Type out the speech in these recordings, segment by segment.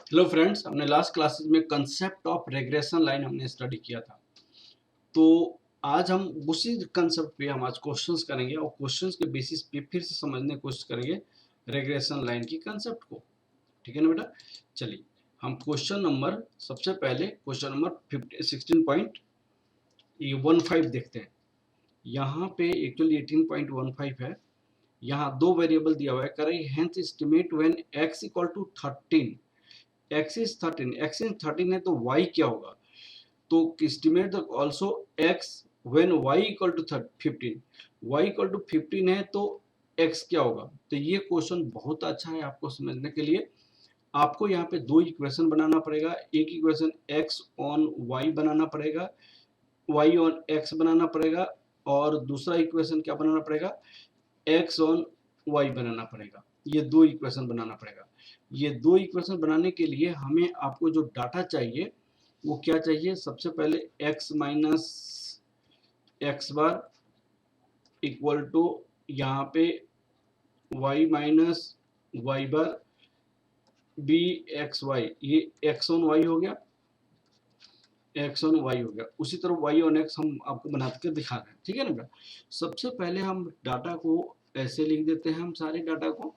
Hello friends, हमने last classes में concept of regression line हमने स्टडी किया था। तो आज हम उसी कंसेप्ट पे हम आज क्वेश्चंस करेंगे और क्वेश्चंस के बेसिस पे फिर से समझने की कोशिश करेंगे रेग्रेशन लाइन की कंसेप्ट को। ठीक है ना बेटा? चलिए हम क्वेश्चन नंबर सबसे पहले क्वेश्चन नंबर 16.15 देखते हैं। यहाँ पे एक्चुअली 18.15 है। यहाँ दो वेरिएबल दिया हुआ है, करें hence estimate when x equal to 13, x is 13 है तो y क्या होगा? तो estimate the also x when y equal to 15, y equal to 15 है तो x क्या होगा? तो ये क्वेश्चन बहुत अच्छा है आपको समझने के लिए। आपको यहाँ पे दो इक्वेशन बनाना पड़ेगा। एक इक्वेशन x ऑन y बनाना पड़ेगा, y ऑन x बनाना पड़ेगा, और दूसरा इक्वेशन क्या बनाना पड़ेगा? x ऑन y बनाना पड़ेगा। ये दो इक्वेशन बनाना पड़ेगा। ये दो इक्वेशन बनाने के लिए हमें आपको जो डाटा चाहिए वो क्या चाहिए? सबसे पहले x minus x bar equal to यहाँ पे y minus Y bar B X Y. ये x ऑन y हो गया, x ऑन y हो गया। उसी तरह y ऑन x हम आपको बना के दिखा रहे हैं। ठीक है ना बेटा? सबसे पहले हम डाटा को ऐसे लिख देते हैं, हम सारे डाटा को।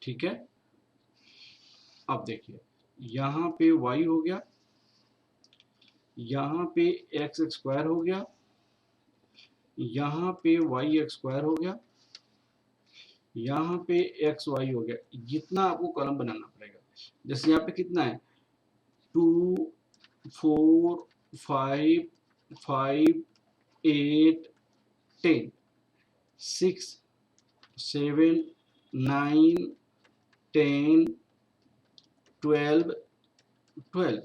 ठीक है, अब देखिए यहाँ पे y हो गया, यहाँ पे एक्स स्क्वायर हो गया, यहाँ पे वाई एक्स स्क्वायर हो गया, यहाँ पे एक्स वाई हो गया। जितना आपको कॉलम बनाना पड़ेगा, जैसे यहाँ पे कितना है 2 4 5 5 8 10 6 7 9 10 12 12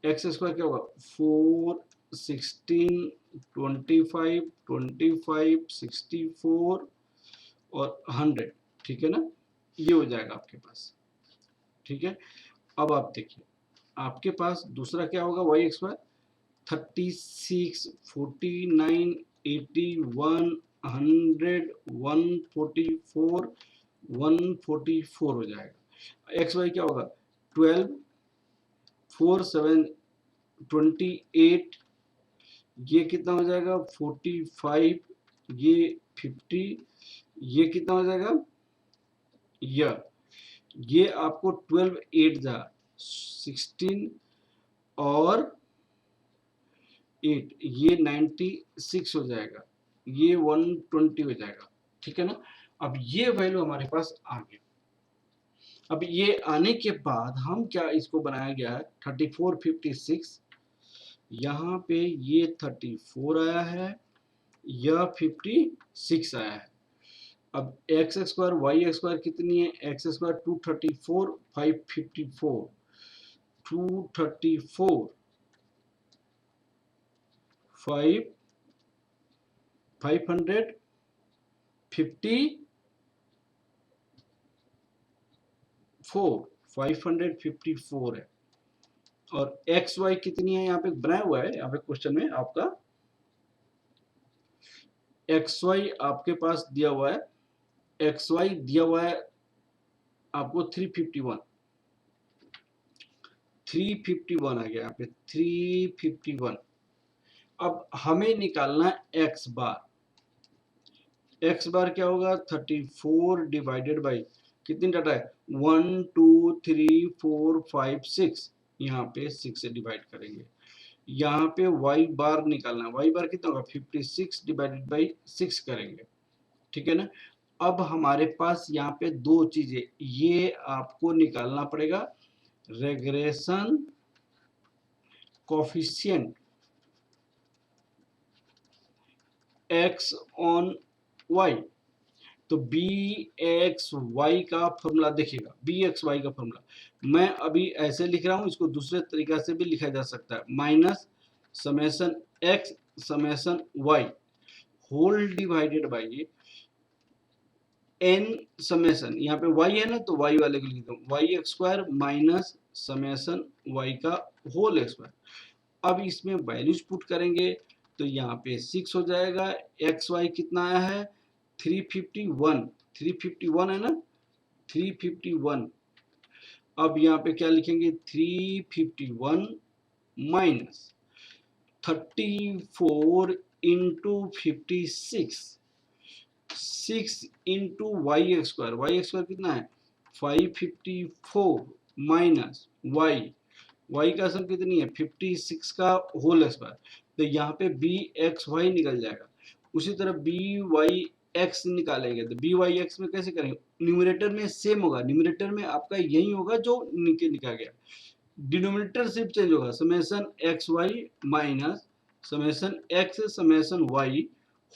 एक्स स्क्वायर क्या होगा 4 16 25 25 64 और 100। ठीक है ना? ये हो जाएगा आपके पास। ठीक है, अब आप देखिए आपके पास दूसरा क्या होगा वाई एक्स वाई 36 49 81 100 144 144 हो जाएगा। एक्स वाई क्या होगा 12 4 7 28, ये कितना हो जाएगा 45, ये 50, ये कितना हो जाएगा ये आपको 12 8 जा 16 और 8, ये 96 हो जाएगा, ये 120 हो जाएगा। ठीक है ना? अब ये वैल्यू हमारे पास आ गया। अब ये आने के बाद हम क्या इसको बनाया गया है 34 56, यहाँ पे ये 34 आया है, यह 56 आया है। अब एक्स स्क्वायर वाई स्क्वायर कितनी है? एक्स स्क्वायर 234 554 234 554 है। और एक्स वाई कितनी है? यहाँ पे बनाया हुआ है, यहाँ पे क्वेश्चन में आपका एक्स वाई आपके पास दिया हुआ है, एक्स वाई दिया हुआ है आपको 351 आ गया यहाँ पे 351। अब हमें निकालना है एक्स बार। एक्स बार क्या होगा 34 डिवाइडेड बाई कितनी डाटा है 1 2 3 4 5 6, यहाँ पे 6 से डिवाइड करेंगे। यहाँ पे वाई बार निकालना है, वाई बार कितना होगा 56 डिवाइडेड बाई 6 करेंगे। ठीक है ना? अब हमारे पास यहाँ पे दो चीजें, ये आपको निकालना पड़ेगा regression coefficient x on y। तो बी एक्स वाई का फॉर्मूला देखिएगा, बी एक्स वाई का फॉर्मूला मैं अभी ऐसे लिख रहा हूं, इसको दूसरे तरीका से भी लिखा जा सकता है, minus summation X summation Y whole divided by N summation, यहाँ पे y है ना तो y वाले को लिख दो Y x square minus summation y का होल स्क्वायर। अब इसमें वैल्यूज पुट करेंगे तो यहाँ पे 6 हो जाएगा, एक्स वाई कितना आया है 351 है ना 351। अब यहाँ पे क्या लिखेंगे, 351 minus 34 into 56, 6 into Y square, Y square कितना है 554 माइनस वाई का सम कितनी है 56 का होल स्क्वायर, तो यहाँ पे बी एक्स वाई निकल जाएगा। उसी तरह बी वाई एक्स निकालेंगे तो बी वाई एक्स में कैसे करेंगे, न्यूमरेटर में सेम होगा, न्यूमरेटर में आपका यही होगा जो निकल गया, डिनोमिनेटर सिर्फ चेंज होगा, summation x Y minus summation x summation Y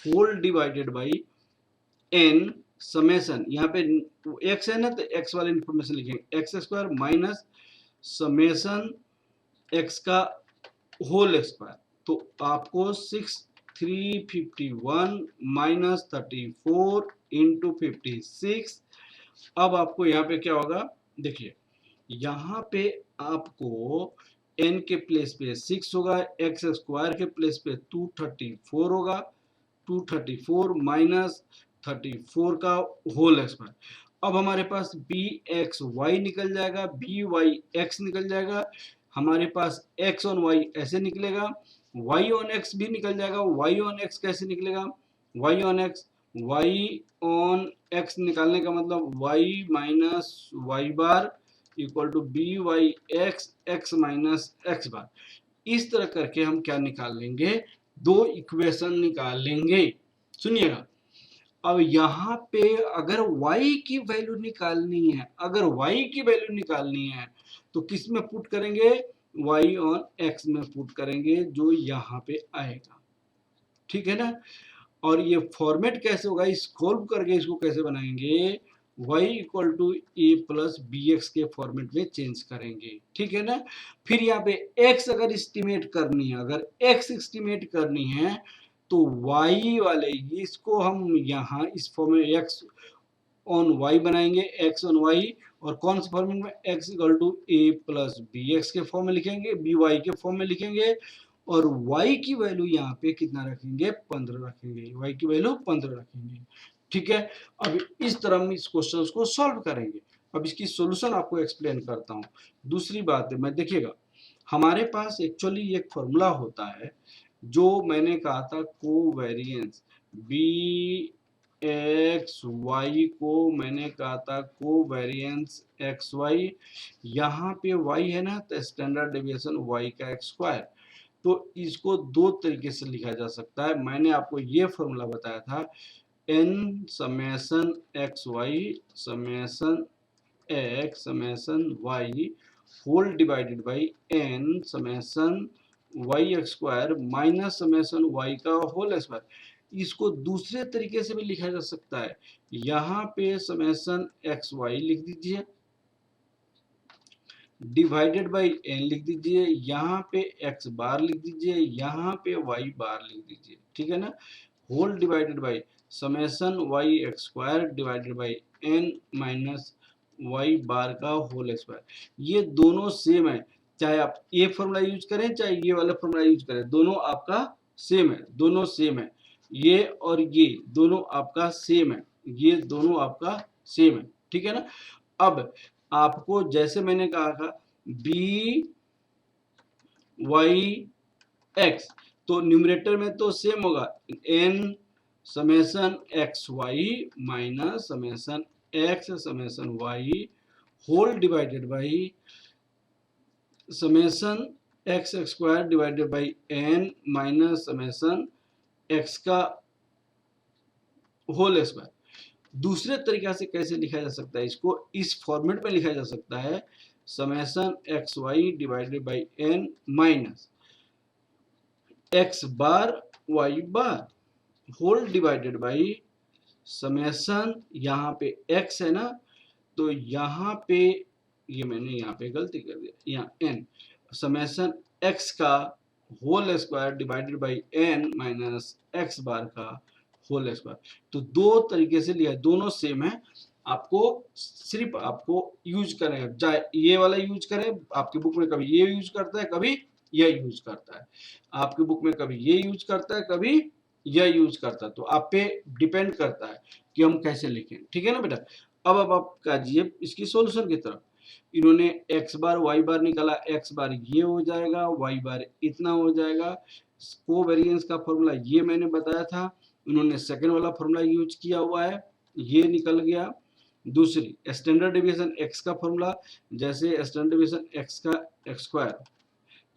whole divided by N summation, यहाँ पे एक्स है ना तो एक्स वाले इंफॉर्मेशन लिखेंगे, x square minus summation x का होल स्क्वायर, तो आपको 6351 माइनस 34 इंटू 56। अब आपको यहाँ पे क्या होगा, देखिए यहाँ पे आपको n के प्लेस पे 6 होगा, एक्स स्क्वायर के प्लेस पे 234 होगा, 234 माइनस 34 का होल स्क्वायर। अब हमारे पास बी एक्स वाई निकल जाएगा, बी वाई एक्स निकल जाएगा, हमारे पास x ऑन y ऐसे निकलेगा, y ऑन x भी निकल जाएगा, y ऑन x कैसे निकलेगा, y ऑन x निकालने का मतलब y minus Y bar equal to b y x minus x bar. इस तरह करके हम क्या निकाल लेंगे, दो इक्वेशन निकाल लेंगे। सुनिएगा, अब यहाँ पे अगर y की वैल्यू निकालनी है, अगर y की वैल्यू निकालनी है तो किस में पुट करेंगे, y ऑन x में पुट करेंगे, जो यहाँ पे आएगा, ठीक है ना। और ये फॉर्मेट कैसे होगा, सॉल्व करके इसको कैसे बनाएंगे, y equal to A plus B X के फॉर्मेट में चेंज करेंगे, ठीक है ना। फिर यहाँ पे x अगर एस्टिमेट करनी है, अगर x एस्टिमेट करनी है तो y वाले इसको हम यहाँ इस फॉर्म में x ऑन y बनाएंगे, x ऑन y, और कौन से फॉर्मेट में, x equal to A plus B X के फॉर्म में लिखेंगे, बी वाई के फॉर्म में लिखेंगे, और y की वैल्यू यहाँ पे कितना रखेंगे, 15 रखेंगे, y की वैल्यू 15 रखेंगे, ठीक है। अब इस तरह हम इस क्वेश्चन को सॉल्व करेंगे। अब इसकी सॉल्यूशन आपको एक्सप्लेन करता हूँ। दूसरी बात है, मैं देखिएगा हमारे पास एक्चुअली एक फॉर्मूला होता है जो मैंने कहा था कोवेरिएंस, बी एक्स वाई को मैंने कहा था कोवेरिएंस एक्स वाई, यहाँ पे y है ना तो स्टैंडर्ड डेविएशन y का एक्स स्क्वायर, तो इसको दो तरीके से लिखा जा सकता है। मैंने आपको ये फॉर्मूला बताया था, n summation x Y summation x summation Y whole divided by n summation Y x square minus summation Y का होल स्क्वायर। इसको दूसरे तरीके से भी लिखा जा सकता है, यहाँ पे समेसन एक्स वाई लिख दीजिए डिवाइडेड बाई एन लिख दीजिए, यहाँ पे एक्स बार लिख दीजिए, यहाँ पे वाई बार लिख दीजिए, ठीक है ना। Whole divided by summation Y x square divided by n minus Y bar का होल स्क्वायर। ये दोनों सेम है, चाहे आप ये फॉर्मूला यूज करें चाहे ये वाला फॉर्मूला यूज करें, दोनों आपका सेम है, दोनों सेम है, ये और ये दोनों आपका सेम है, ये दोनों आपका सेम है, ठीक है ना। अब आपको जैसे मैंने कहा था बी वाई एक्स, तो न्यूमरेटर में तो सेम होगा, n summation x Y minus summation x summation Y whole divided by summation x square divided by n minus summation x का होल स्क्वायर। दूसरे तरीका से कैसे लिखा जा सकता है, इसको इस फॉर्मेट में लिखा जा सकता है, summation x y divided by n minus x bar y bar whole divided by summation, यहाँ पे x है ना तो यहाँ पे ये मैंने यहाँ पे गलती कर दिया, यहाँ n समेसन x का whole square divided by n minus x bar का होल स्क्वायर। तो दो तरीके से लिया, दोनों सेम है, आपको सिर्फ आपको यूज करें, चाहे ये वाला यूज करें, आपकी बुक में कभी ये यूज करता है कभी ये यूज करता है, आपकी बुक में कभी ये यूज करता है कभी यह यूज करता है, तो आप पे डिपेंड करता है कि हम कैसे लिखें, ठीक है ना बेटा। अब आप काजिए इसकी सॉल्यूशन की तरफ। इन्होंने x बार y बार निकाला, x बार ये हो जाएगा, y बार इतना हो जाएगा। कोवेरिएंस का फॉर्मूला ये मैंने बताया था, इन्होंने सेकंड वाला फॉर्मूला यूज किया हुआ है, ये निकल गया। दूसरी स्टैंडर्ड डेविएशन x का फॉर्मूला, जैसे स्टैंडर्ड डेविएशन x का x स्क्वायर,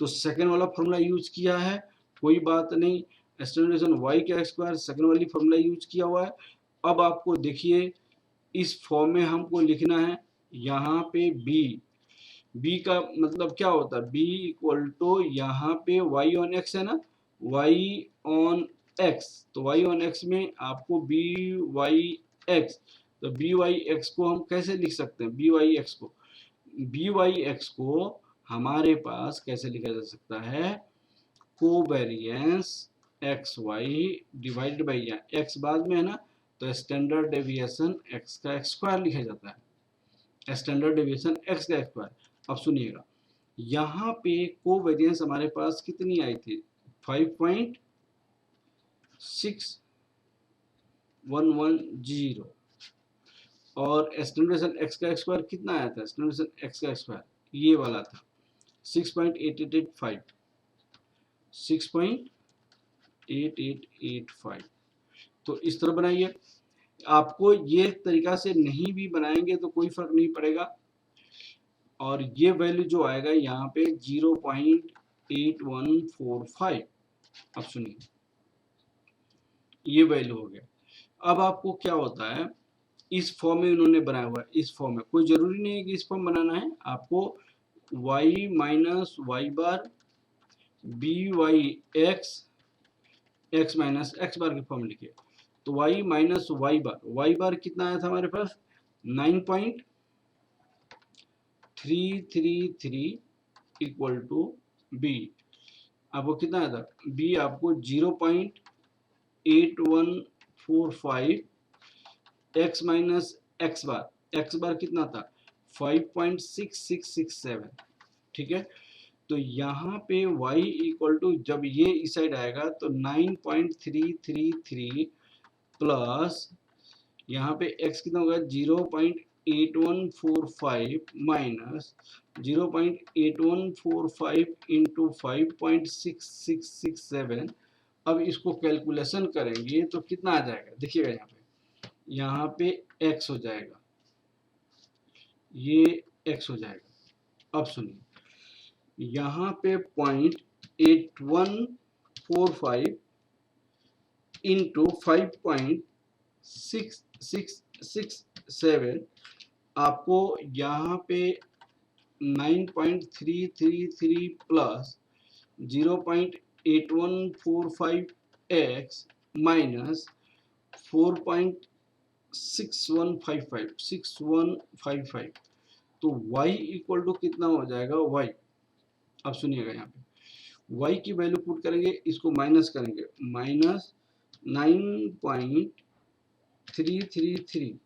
तो सेकंड वाला फॉर्मूला यूज किया है, कोई बात नहीं। स्टैंडर्ड डेविएशन y का x स्क्वायर सेकंड वाली फॉर्मूला यूज किया हुआ है। अब आपको देखिए इस फॉर्म में हमको लिखना है, यहाँ पे b का मतलब क्या होता है, b इक्वल टू यहाँ पे y ऑन x है ना, y ऑन x, तो y ऑन x में आपको by x, तो by x को हम कैसे लिख सकते हैं, by x को हमारे पास कैसे लिखा जा सकता है, covariance x y divided by x बाद में है ना, तो स्टैंडर्ड डेविएशन x का x स्क्वायर लिखा जाता है, स्टैंडर्ड डेविएशन x का x स्क्वायर। अब सुनिएगा, यहाँ पे कोवेरिएंस हमारे पास कितनी आई थी, 5.6110, और स्टैंडर्ड डेविएशन x का x स्क्वायर कितना आया था, स्टैंडर्ड डेविएशन x का x स्क्वायर ये वाला था 6.8885, 6.8885। तो इस तरह बनाइए। आपको ये तरीका से नहीं भी बनाएंगे तो कोई फर्क नहीं पड़ेगा, और ये वैल्यू जो आएगा यहाँ पे 0.8145। अब सुनिए, ये वैल्यू हो गया। अब आपको क्या होता है, इस फॉर्म में उन्होंने बनाया हुआ है, इस फॉर्म में कोई जरूरी नहीं है कि इस फॉर्म बनाना है, आपको y minus Y bar b y x minus x bar के फॉर्म लिखिए। तो y माइनस वाई बार कितना आया था हमारे पास, 9.333 इक्वल टू b, आपको कितना आया था, b आपको 0.8145, x माइनस एक्स बार कितना था 5.6667, ठीक है। तो यहाँ पे y इक्वल टू, जब ये इस साइड आएगा तो 9.333 प्लस यहाँ पे x कितना होगा 0.8145 माइनस 0.8145 इंटू 5.6667। अब इसको कैलकुलेशन करेंगे तो कितना आ जाएगा, देखिएगा यहाँ पे x हो जाएगा, ये x हो जाएगा। अब सुनिए, यहाँ पे 0.8145 इंटू 5.6667, आपको यहाँ पे 9.333 प्लस 0.8145x माइनस 4.6155 तो y इक्वल टू कितना हो जाएगा y। अब सुनिएगा, यहाँ पे y की वैल्यू पुट करेंगे, इसको माइनस करेंगे, माइनस 9.333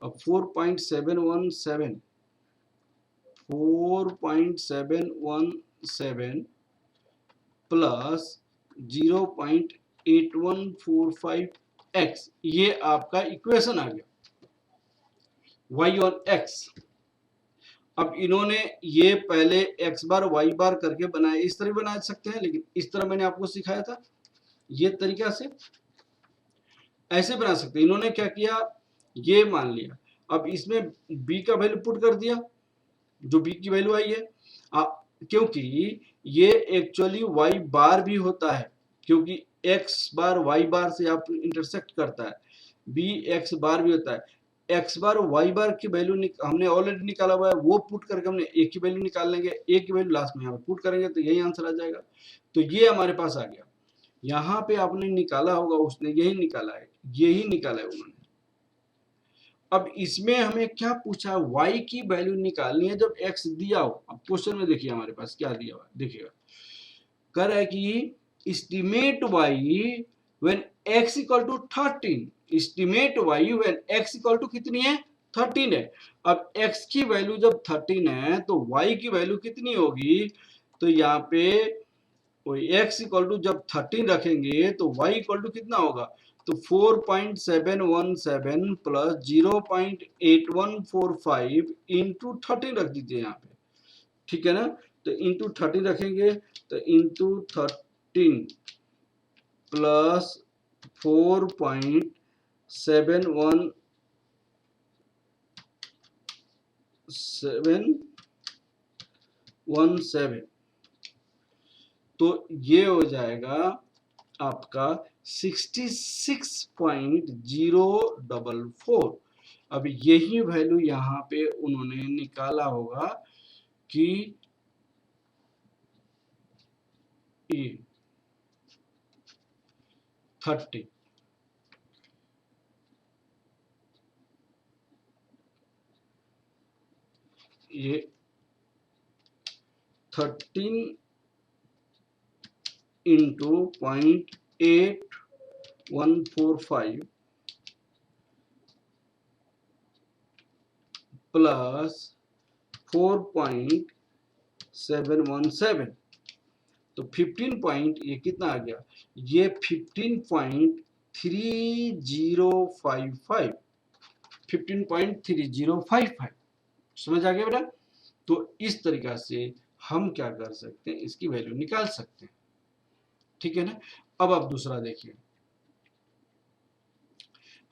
और 4.717 प्लस 0.8145x, ये आपका इक्वेशन आ गया y और x। अब इन्होंने ये पहले x बार y बार करके बनाए, इस तरह बना सकते हैं, लेकिन इस तरह मैंने आपको सिखाया था, ये तरीका से ऐसे बना सकते हैं। इन्होंने क्या किया, ये मान लिया, अब इसमें b का वैल्यू पुट कर दिया, जो b की वैल्यू आई है, क्योंकि ये एक्चुअली y बार भी होता है, क्योंकि x बार y बार से आप इंटरसेक्ट करता है, b x बार भी होता है। x बार y बार की वैल्यू हमने ऑलरेडी निकाला हुआ है, वो पुट करके हमने a की वैल्यू निकाल लेंगे, a की वैल्यू लास्ट में यहाँ पुट करेंगे तो यही आंसर आ जाएगा। तो ये हमारे पास आ गया। यहाँ पे आपने निकाला होगा, उसने यही निकाला है, यही निकाला है उन्होंने। अब इसमें हमें क्या पूछा, y की वैल्यू निकालनी है जब x दिया हो। अब क्वेश्चन में देखिए हमारे पास क्या दिया हुआ है, देखिएगा कर है कि estimate y when x equal to 13, estimate y when x equal to कितनी है 13 है। अब x की वैल्यू जब 13 है तो y की वैल्यू कितनी होगी, तो यहाँ पे x इक्वल टू जब 13 रखेंगे तो y इक्वल टू कितना होगा तो 4.717 प्लस 0.8145 इंटू 13 रख दीजिए यहाँ पे, ठीक है ना। तो इंटू 13 रखेंगे, तो इंटू 13 प्लस 4.717, तो ये हो जाएगा आपका 66.044। अब यही वैल्यू यहाँ पे उन्होंने निकाला होगा कि ये 30, ये 13 इंटू 0.8145 प्लस 4.717, तो 15 पॉइंट, ये कितना आ गया, ये 15.3055, 15.3055, समझ आ गया बेटा। तो इस तरीका से हम क्या कर सकते हैं, इसकी वैल्यू निकाल सकते हैं, ठीक है ना। अब आप दूसरा देखिए,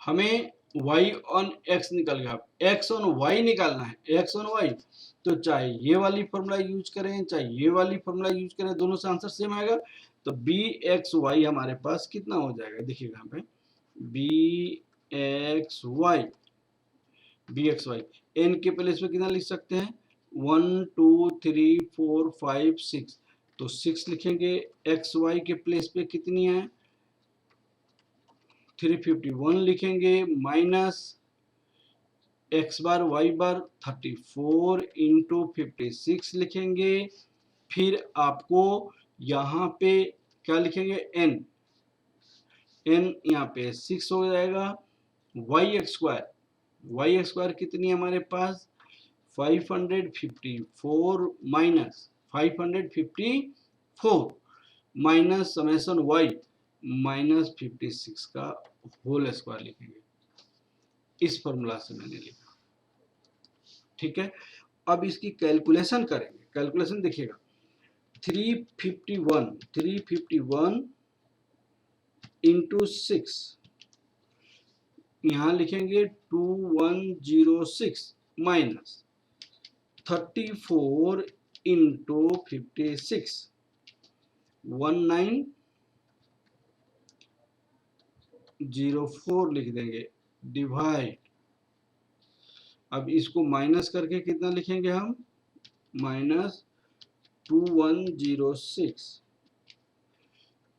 हमें y ऑन x निकल गया, x ऑन y निकालना है, x ऑन y, तो चाहे ये वाली फॉर्मूला यूज करें चाहे ये वाली फॉर्मूला यूज करें, दोनों से आंसर सेम आएगा। तो bxy हमारे पास कितना हो जाएगा, देखिएगा यहाँ पे bxy n के प्लेस पे कितना लिख सकते हैं, 1 2 3 4 5 6, तो 6 लिखेंगे, xy के प्लेस पे कितनी है 351 लिखेंगे, माइनस x बार y बार 34 इंटू 56 लिखेंगे, फिर आपको यहाँ पे क्या लिखेंगे n यहाँ पे 6 हो जाएगा, y स्क्वायर कितनी है हमारे पास 554 minus 554 minus summation y minus 56 का होल स्क्वायर लिखेंगे, इस फॉर्मूला से मैंने लिखा, ठीक है। अब इसकी कैलकुलेशन करेंगे, कैलकुलेशन देखिएगा 351 इंटू 6, यहाँ लिखेंगे 2106 माइनस 34 इंटू 56 1904 लिख देंगे, डिवाइड, अब इसको माइनस करके कितना लिखेंगे हम, माइनस 2106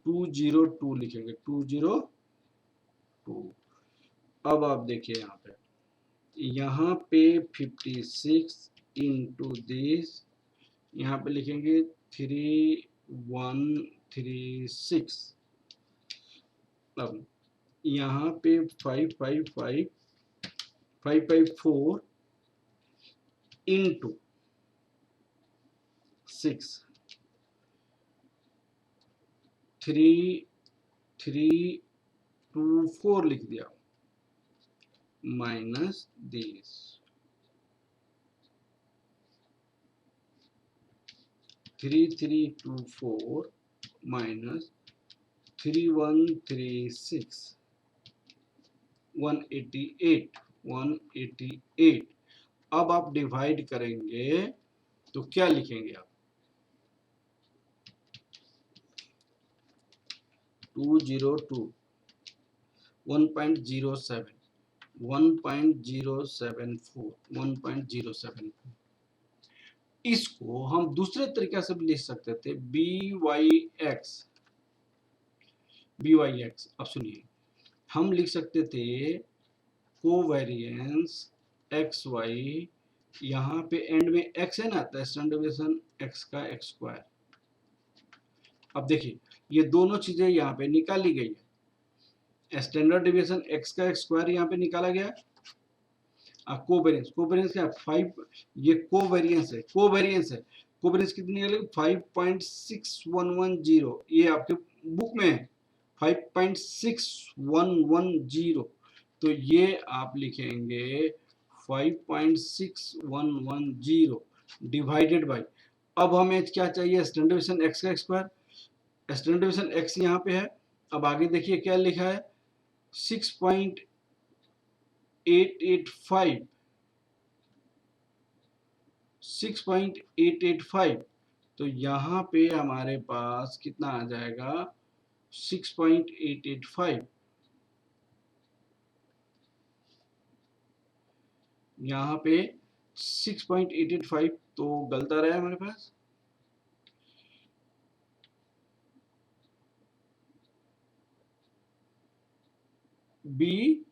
202 लिखेंगे, 202। अब आप देखिए यहाँ पे 56 इंटू दिस, यहाँ पे लिखेंगे 3136, अब यहाँ पे 554 इंटू 6 3324 लिख दिया, माइनस दिस 3324 माइनस 3136 188। अब आप डिवाइड करेंगे तो क्या लिखेंगे आप, 202 1.07 1.074 इसको हम दूसरे तरीके से भी लिख सकते थे, BYX। अब सुनिए, हम लिख सकते थे कोवेरिएंस XY, यहाँ पे एंड में x है ना, तो स्टैंडर्ड डेविएशन x का x स्क्वायर। अब देखिए ये दोनों चीजें यहाँ पे निकाली गई है, स्टैंडर्ड डेविएशन x का x स्क्वायर यहाँ पे निकाला गया है, कोवेरिएंस क्या है 5, ये कोवेरिएंस है, कोवेरिएंस कितनी निकलेगी 5.6110, ये आपके बुक में है 5.6110, तो ये आप लिखेंगे 5.6110 डिवाइडेड बाई, अब हमें क्या चाहिए, स्टैंडर्ड डेविएशन एक्स का स्क्वायर। स्टैंडर्ड डेविएशन एक्स यहाँ पे है, अब आगे देखिए क्या लिखा है, 6.885, 6.885, तो यहाँ पे हमारे पास कितना आ जाएगा, 6.885, यहाँ पे 6.885, तो गलत आ रहा है हमारे पास, बी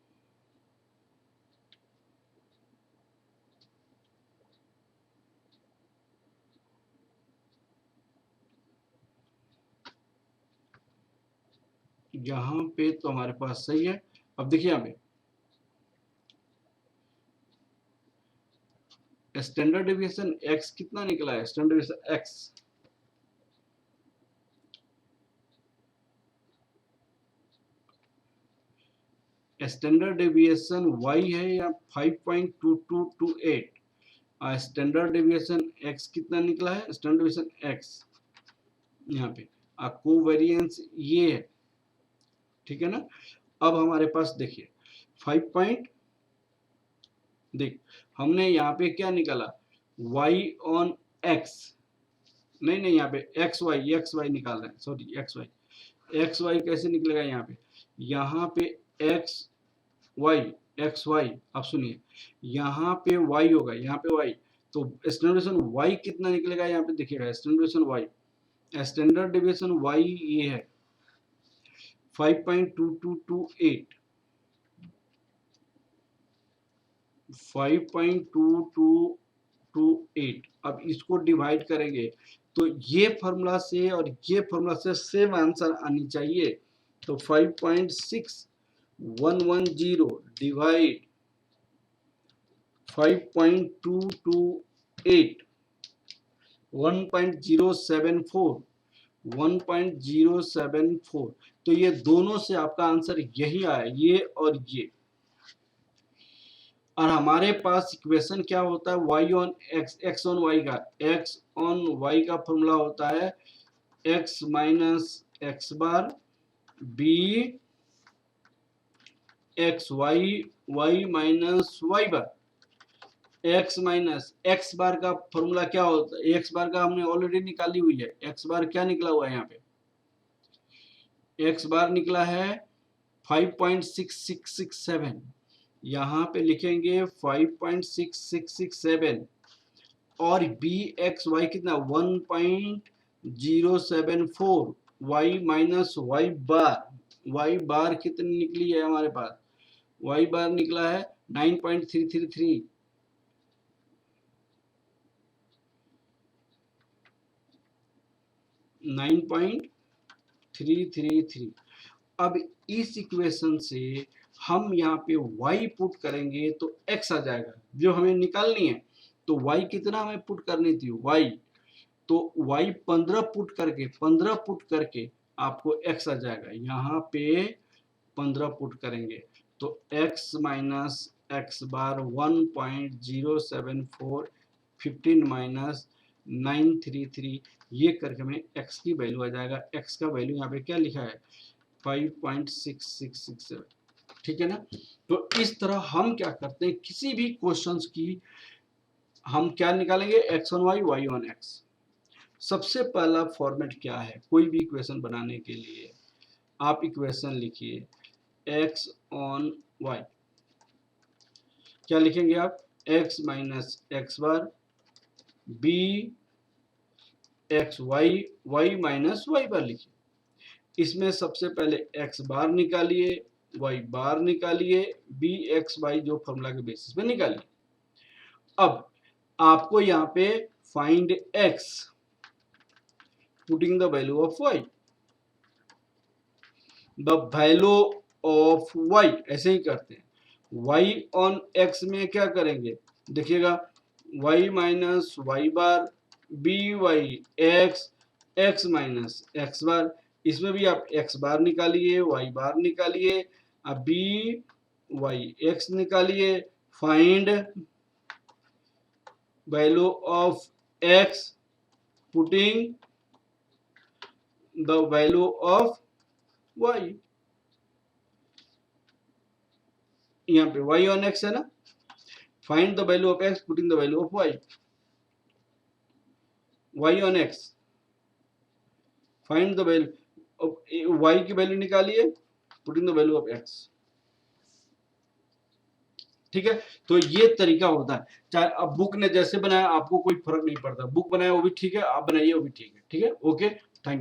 यहाँ पे तो हमारे पास सही है। अब देखिए यहाँ पे स्टैंडर्ड डेविएशन एक्स कितना निकला है, standard deviation x standard deviation y है या 5.2228, स्टैंडर्ड डेविएशन एक्स कितना निकला है, स्टैंडर्ड डेविएशन एक्स यहाँ पे कोवेरिएंस ये है, ठीक है ना। अब हमारे पास देखिए 5 पॉइंट, देख हमने यहाँ पे क्या निकाला, y ऑन x, नहीं यहाँ पे एक्स वाई निकाल रहे हैं, सॉरी एक्स वाई कैसे निकलेगा, यहाँ पे एक्स वाई आप सुनिए, यहाँ पे y होगा, यहाँ पे y, तो स्टैंडर्ड डेविएशन y कितना निकलेगा, यहाँ पे देखिएगा स्टैंडर्ड डेविएशन y ये है 5.2228, 5.2228, अब इसको डिवाइड करेंगे तो ये फॉर्मूला से और ये फॉर्मूला से सेम आंसर आनी चाहिए, तो 5.6110 डिवाइड 5.228, 1.074, 1.074, तो ये दोनों से आपका आंसर यही आया, ये और ये। और हमारे पास इक्वेशन क्या होता है, y on x, x on y का, x ऑन y का फॉर्मूला होता है x minus x bar b x y minus y बार, x माइनस एक्स बार का फॉर्मूला क्या होता है, x बार का हमने ऑलरेडी निकाली हुई है, x बार क्या निकला हुआ है यहाँ पे, x बार निकला है 5.6667, यहाँ पे लिखेंगे 5.6667, और बी एक्स वाई कितना 1.074, वाई माइनस वाई बार कितनी निकली है हमारे पास, वाई बार निकला है 9.333, 9.333। अब इस इक्वेशन से हम यहाँ पे y पुट करेंगे तो x आ जाएगा, जो हमें निकालनी है, तो y कितना हमें पुट करनी थी, y, तो y 15 पुट करके आपको x आ जाएगा, यहाँ पे 15 पुट करेंगे तो x माइनस एक्स बार 1.074, 15 माइनस 933, ये करके हमें x की वैल्यू आ जाएगा, x का वैल्यू यहाँ पे क्या लिखा है 5.6667, ठीक है ना। तो इस तरह हम क्या करते हैं, किसी भी क्वेश्चंस की हम क्या निकालेंगे, x on y, y on x। सबसे पहला फॉर्मेट क्या है, कोई भी इक्वेशन बनाने के लिए आप इक्वेशन लिखिए x ऑन y, क्या लिखेंगे आप, x minus x bar b x Y minus Y bar लिखिए, इसमें सबसे पहले x बार निकालिए, y बार निकालिए, b एक्स वाई जो फॉर्मूला के बेसिस पे निकालिए। अब आपको यहाँ पे find x putting the value of y, the value of y, ऐसे ही करते हैं, y ऑन x में क्या करेंगे, देखिएगा y minus Y bar b y x, x minus x bar, इसमें भी आप x बार निकालिए, y बार निकालिए, अब b y x निकालिए, find value of x putting the value of y। यहाँ पे y ऑन x है ना, find the value of x putting the value of y। y on x, find the value y की value निकालिए, putting the value of x। ठीक है, तो ये तरीका होता है। चाहे अब बुक ने जैसे बनाया आपको कोई फर्क नहीं पड़ता, बुक बनाया वो भी ठीक है, आप बनाइए वो भी ठीक है। ठीक है, ओके, थैंक यू।